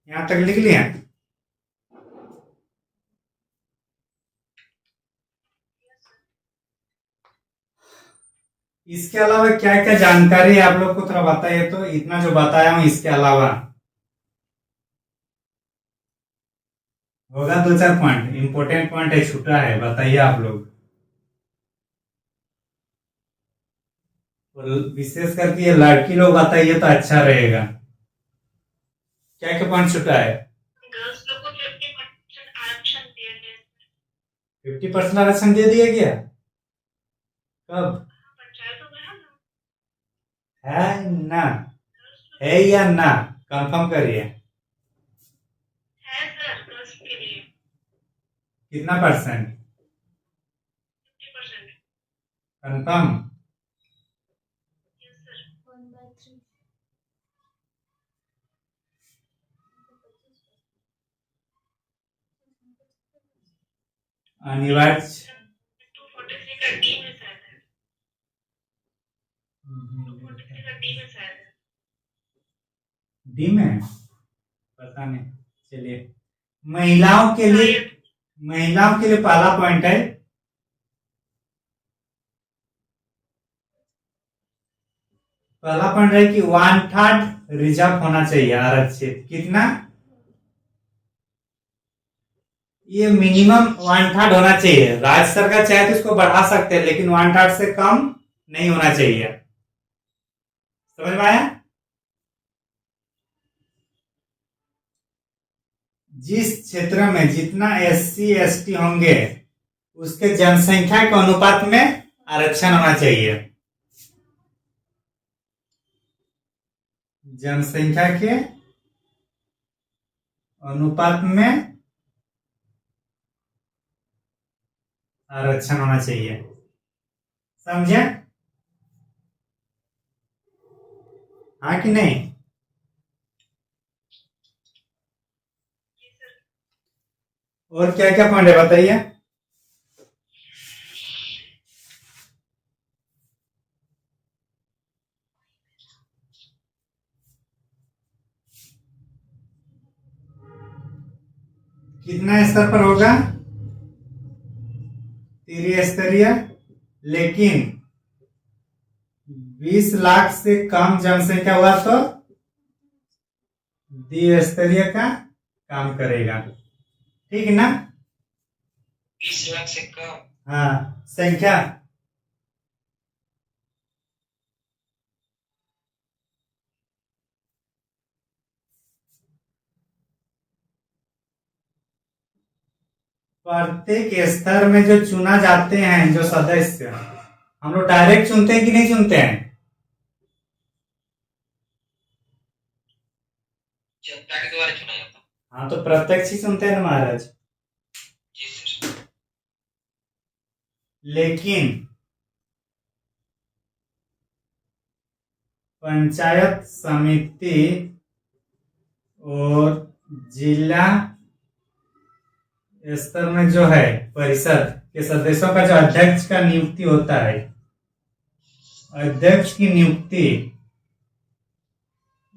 यहां तक लिख लिया। इसके अलावा क्या क्या जानकारी है आप लोग को थोड़ा बताइए। तो इतना जो बताया हूं इसके अलावा होगा 2-4 पॉइंट, इंपॉर्टेंट पॉइंट है, छूटा है, बताइए आप लोग। और विशेष करके ये लड़की लोग बताइए तो अच्छा रहेगा। क्या क्या पॉइंट छूटा है? गर्ल्स लोग को 50% आरक्षण दिया गया है। 50% आरक्षण दे दिया गया? कब? पंचायतों में है ना। है ना? है या ना? कंफर्म करिए। है सर, गर्ल्स के लिए कितना परसेंट? 50%। कंफर्म? Yes sir. 1/3 अनिवार्य 243 का डी में शायद है। 243 का डी में शायद है। डी में पता नहीं, चलिए। महिलाओं के लिए पहला पॉइंट है, कि 1/3 रिजर्व होना चाहिए, आरक्षित। कितना? ये मिनिमम 1/3 होना चाहिए। राज्य सरकार चाहे तो इसको बढ़ा सकते हैं, लेकिन 1/3 से कम नहीं होना चाहिए। समझ में आया? जिस क्षेत्र में जितना SC ST होंगे उसके जनसंख्या के अनुपात में आरक्षण होना चाहिए। जनसंख्या के अनुपात में आरक्षण होना चाहिए। समझे? हाँ कि नहीं? और क्या क्या पॉइंट है बताइए। कितना स्तर पर होगा? त्रिस्तरीय, लेकिन 20 लाख से कम जनसंख्या हुआ तो द्विस्तरीय का काम करेगा। ठीक है ना? 20 लाख से कम। हाँ, संख्या प्रत्येक स्तर में जो चुना जाते हैं, जो सदस्य, हम लोग डायरेक्ट चुनते हैं कि नहीं चुनते हैं? जनता के द्वारा चुना जाता है। हाँ, तो प्रत्यक्ष ही चुनते हैं ना महाराज। जी सर। लेकिन पंचायत समिति और जिला स्तर में जो है परिषद के सदस्यों का जो अध्यक्ष का नियुक्ति होता है, अध्यक्ष की नियुक्ति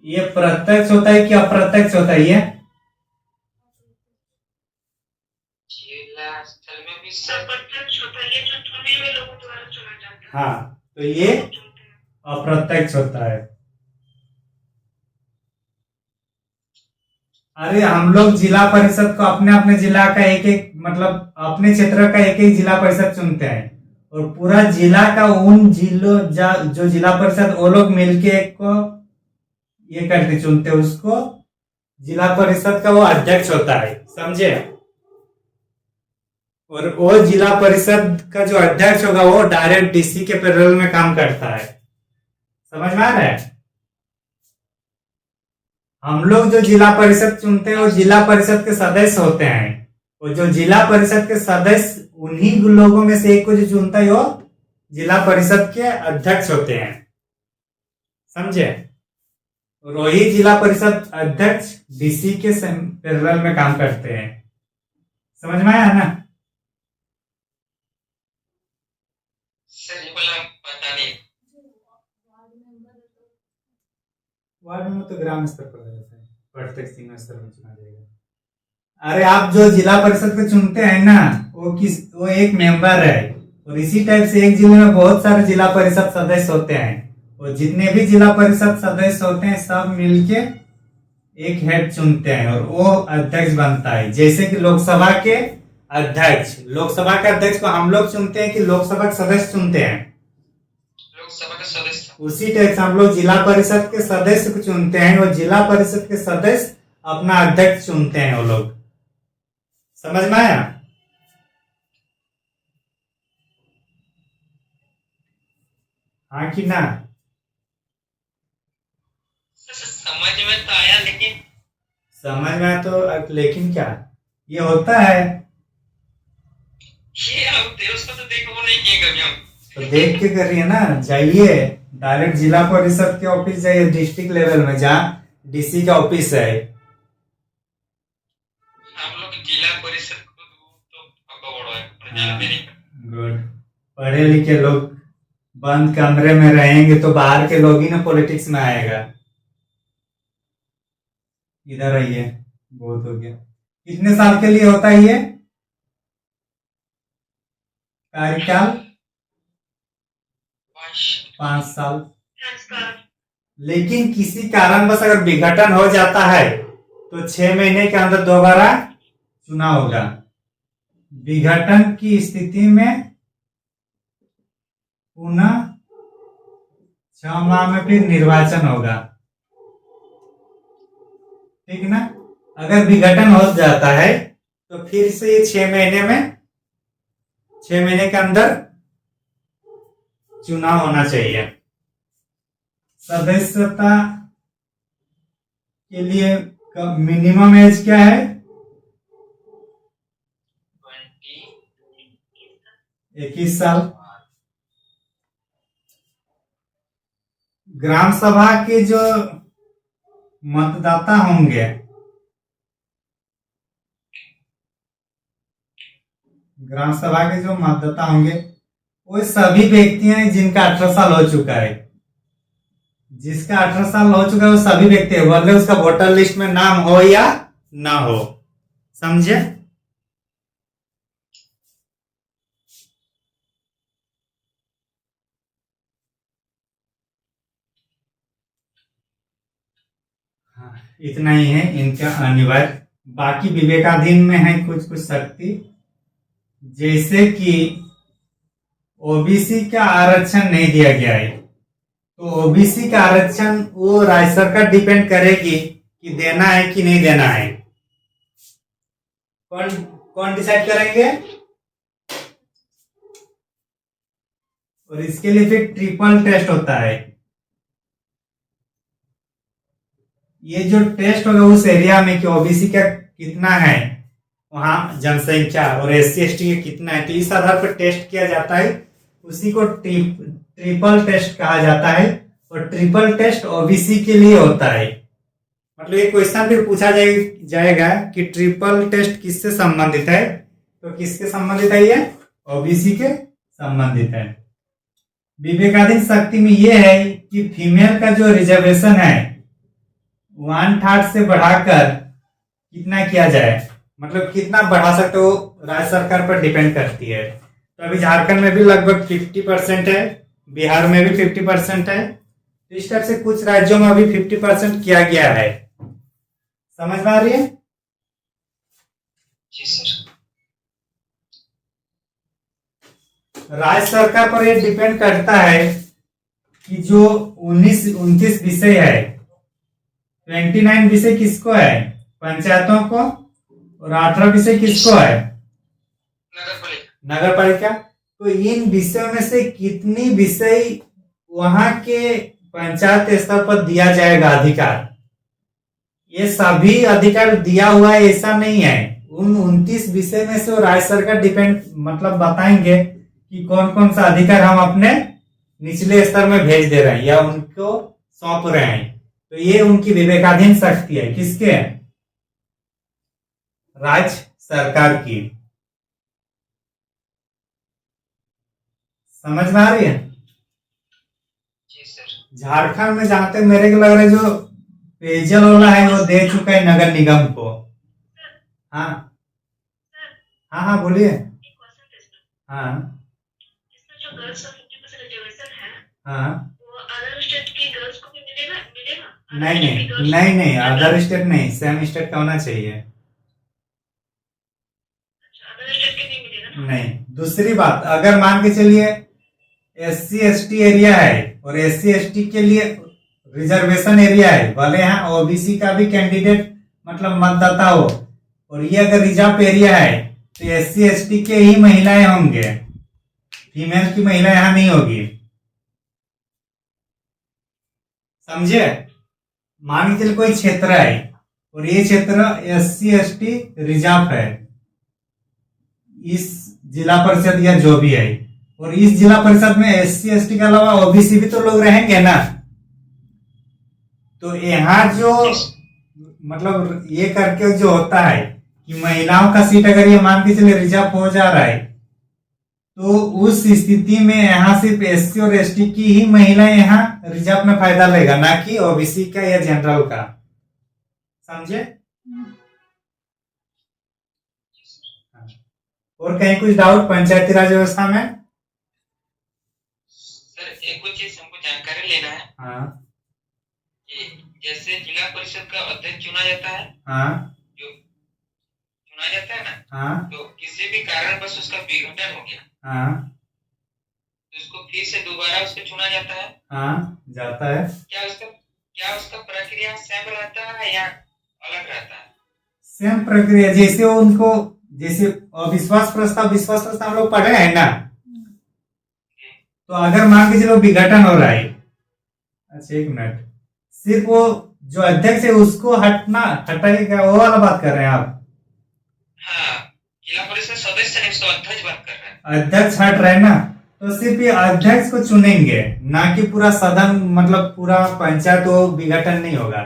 ये प्रत्यक्ष होता है कि अप्रत्यक्ष होता है? ये जिला स्तर में भी प्रत्यक्ष होता है। ये जो चुने हुए लोगों द्वारा चुना जाता है। हाँ, तो ये अप्रत्यक्ष होता है। अरे हम लोग जिला परिषद को अपने अपने जिला का एक एक, मतलब अपने क्षेत्र का एक एक जिला परिषद चुनते हैं, और पूरा जिला का उन जिलों जो जिला परिषद वो लोग मिलके एक को ये करके चुनते हैं, उसको जिला परिषद का वो अध्यक्ष होता है। समझे? और वो जिला परिषद का जो अध्यक्ष होगा वो डायरेक्ट DC के पेरोल में काम करता है। समझ में आ रहा है? हम लोग जो जिला परिषद चुनते हैं वो जिला परिषद के सदस्य होते हैं, और जो जिला परिषद के सदस्य उन्हीं लोगों में से एक को जो चुनता है वो जिला परिषद के अध्यक्ष होते हैं। समझे? और वही जिला परिषद अध्यक्ष डीसी के पैरेलल में काम करते हैं। समझ में आया ना? सर ये वाला पता नहीं। वार्ड में तो ग्राम स्तर पर रहता है, प्रत्येक सीमा स्तर में चुना जाएगा। अरे आप जो जिला परिषद को चुनते हैं ना, वो एक मेंबर है, और इसी टाइप से एक जिले में बहुत सारे जिला परिषद सदस्य होते हैं, और जितने भी जिला परिषद सदस्य होते हैं सब मिलके एक हेड चुनते हैं और वो अध्यक्ष बनता है। जैसे कि लोकसभा के अध्यक्ष को हम लोग चुनते हैं कि लोकसभा के सदस्य चुनते हैं, लोकसभा के सदस्य। उसी टाइप से हम लोग जिला परिषद के सदस्य को चुनते हैं और जिला परिषद के सदस्य अपना अध्यक्ष चुनते हैं वो लोग। समझ में आया? हाँ कि ना? समझ में तो आया, लेकिन समझ में आया तो लेकिन क्या ये होता है? ये हम उसको तो देखो नहीं किए कभी हम। तो देख के करिए ना, जाइए डायरेक्ट जिला परिषद के ऑफिस जाइए, डिस्ट्रिक्ट लेवल में जहाँ डीसी का ऑफिस है। हम लोग जिला परिषद खुद तो पकड़ है, पर जानते नहीं। गुड। पढ़े लिखे लोग बंद कमरे में रहेंगे तो बाहर के लोग ही ना पॉलिटिक्स में आएगा। इधर आइए, बहुत हो गया। कितने साल के लिए होता है ये कार्यकाल? 5 साल। लेकिन किसी कारणवश अगर विघटन हो जाता है तो 6 महीने के अंदर दोबारा चुनाव होगा। विघटन की स्थिति में पुनः 6 माह में फिर निर्वाचन होगा। ठीक ना? अगर विघटन हो जाता है तो फिर से ये 6 महीने के अंदर चुनाव होना चाहिए। सदस्यता के लिए मिनिमम एज क्या है? 21 साल। ग्राम सभा के जो मतदाता होंगे, ग्राम सभा के जो मतदाता होंगे वो सभी व्यक्ति हैं जिनका 18 साल हो चुका है। जिसका 18 साल हो चुका है वो सभी व्यक्ति है, भले उसका वोटर लिस्ट में नाम हो या ना हो। समझे? हाँ, इतना ही है इनका अनिवार्य। बाकी विवेकाधीन में है कुछ कुछ शक्ति, जैसे कि ओबीसी का आरक्षण नहीं दिया गया है, तो ओबीसी का आरक्षण वो राज्य सरकार डिपेंड करेगी कि देना है कि नहीं देना है। कौन डिसाइड करेंगे? और इसके लिए फिर ट्रिपल टेस्ट होता है। ये जो टेस्ट होगा उस एरिया में कि ओबीसी का कितना है वहां जनसंख्या और एससी एसटी का कितना है, तो इस आधार पर टेस्ट किया जाता है। उसी को ट्रिपल टेस्ट कहा जाता है, और ट्रिपल टेस्ट ओबीसी के लिए होता है। मतलब ये क्वेश्चन फिर पूछा जाएगा कि ट्रिपल टेस्ट किससे संबंधित है, तो किसके संबंधित है? ये ओबीसी के संबंधित है। विवेकाधीन शक्ति में ये है कि फीमेल का जो रिजर्वेशन है 1/3 से बढ़ाकर कितना किया जाए, मतलब कितना बढ़ा सकते हो राज्य सरकार पर डिपेंड करती है। तो अभी झारखंड में भी लगभग 50% है, बिहार में भी 50% है, तो इस टाइप से कुछ राज्यों में अभी 50% किया गया है। समझ में आ रही है? जी सर। राज्य सरकार पर यह डिपेंड करता है कि जो 29 विषय है, 29 विषय किसको है? पंचायतों को, और 18 विषय किसको है? नगर पालिका। तो इन विषयों में से कितनी विषय वहां के पंचायत स्तर पर दिया जाएगा अधिकार? ये सभी अधिकार दिया हुआ है ऐसा नहीं है। उन 29 विषय में से राज्य सरकार डिपेंड मतलब बताएंगे कि कौन कौन सा अधिकार हम अपने निचले स्तर में भेज दे रहे हैं या उनको सौंप रहे हैं। तो ये उनकी विवेकाधीन शक्ति है, किसके? राज्य सरकार की। समझ में आ रही है? जी सर। झारखंड में जहां तक मेरे को लग रहा है जो पेयजल वाला है वो दे चुका है नगर निगम को। हाँ हाँ हाँ बोलिए। हाँ इसमें जो गर्ल्स का 50% रिजर्वेशन है, हाँ। वो अदर स्टेट की गर्ल्स को भी मिलेगा मिलेगा? नहीं नहीं नहीं नहीं, अदर स्टेट नहीं, सेम स्टेट का होना चाहिए। अच्छा, अदर स्टेट के नहीं मिलेगा ना? नहीं। दूसरी बात, अगर मान के चलिए SC ST एरिया है और SC ST के लिए रिजर्वेशन एरिया है, भले यहाँ OBC का भी कैंडिडेट मतलब मतदाता हो, और ये अगर रिजर्व एरिया है तो SC ST के ही महिलाएं होंगे, फीमेल की महिला यहाँ नहीं होगी। समझे? मान के चलिए कोई क्षेत्र है और ये क्षेत्र SC ST रिजर्व है इस जिला परिषद या जो भी है, और इस जिला परिषद में SC ST के अलावा OBC भी तो लोग रहेंगे ना। तो यहाँ जो मतलब ये करके जो होता है कि महिलाओं का सीट अगर ये मान के चलिए रिजर्व हो जा रहा है, तो उस स्थिति में यहाँ सिर्फ SC और ST की ही महिलाएं यहाँ रिजर्व में फायदा लेगा, ना कि OBC का या जनरल का। समझे? और कहीं कुछ डाउट पंचायती राज व्यवस्था में? सर एक कुछ चीज हमको जानकारी लेना है हाँ कि जैसे जिला परिषद का अध्यक्ष चुना जाता है, हाँ जो चुना जाता है ना, हाँ तो किसी भी कारण बस उसका विघटन हो गया हाँ तो उसको फिर से दोबारा उसको चुना जाता है। हाँ जाता है। क्या उसका प्रक्रिया सेम रहता है या अलग रहता है? सेम प्रक्रिया, जैसे उनको जैसे विश्वास प्रस्ताव हम लोग पढ़े हैं ना, तो अगर मान के चलो विघटन हो रहा है, अच्छा एक मिनट, सिर्फ वो जो अध्यक्ष है उसको हटाएगा, वो वाला बात कर रहे हैं आप? हाँ, जिला परिषद सदस्य नहीं, उसको अध्यक्ष बात कर रहे हैं। अध्यक्ष हट रहे हैं ना, तो सिर्फ ये अध्यक्ष को चुनेंगे, ना कि पूरा सदन मतलब पूरा पंचायत वो विघटन नहीं होगा।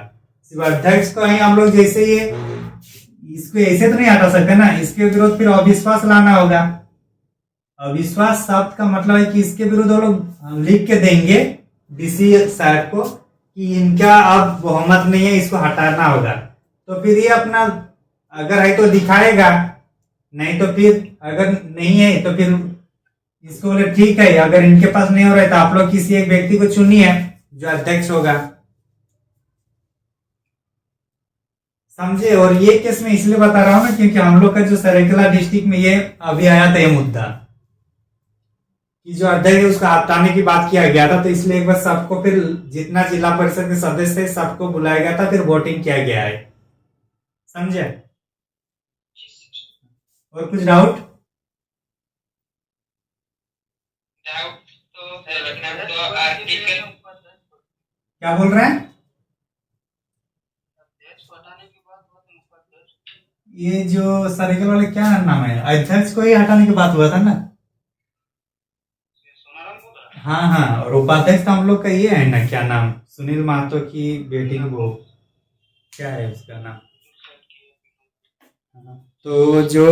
सिर्फ अध्यक्ष को ही हम लोग, जैसे ये इसको ऐसे तो नहीं हटा सकते ना, इसके विरुद्ध फिर अविश्वास लाना होगा। अविश्वास शब्द का मतलब है कि इसके विरुद्ध वो लोग लिख के देंगे DC साहब को कि इनका अब बहुमत नहीं है, इसको हटाना होगा। तो फिर ये अपना अगर है तो दिखाएगा, नहीं तो फिर अगर नहीं है तो फिर इसको बोले ठीक है, अगर इनके पास नहीं हो रहा है तो आप लोग किसी एक व्यक्ति को चुनिए जो अध्यक्ष होगा। समझे? और ये केस में इसलिए बता रहा हूं ना क्योंकि हम लोग का जो सरायकेला डिस्ट्रिक्ट में ये अभी आया था ये मुद्दा कि जो अध्यक्ष है उसको हटाने की बात किया गया था, तो इसलिए एक बार सबको फिर जितना जिला परिषद के सदस्य है सबको बुलाया गया था, फिर वोटिंग किया गया है। समझे? और कुछ डाउट? तो आर्टिकल क्या बोल रहे हैं? ये जो सरायकेला वाले क्या नाम है, अध्यक्ष को ही हटाने की बात हुआ था ना। हाँ हाँ, और उपाध्यक्ष तो हम लोग का ये है ना, क्या नाम, सुनील महतो की बेटी, वो क्या है उसका नाम? हाँ, तो जो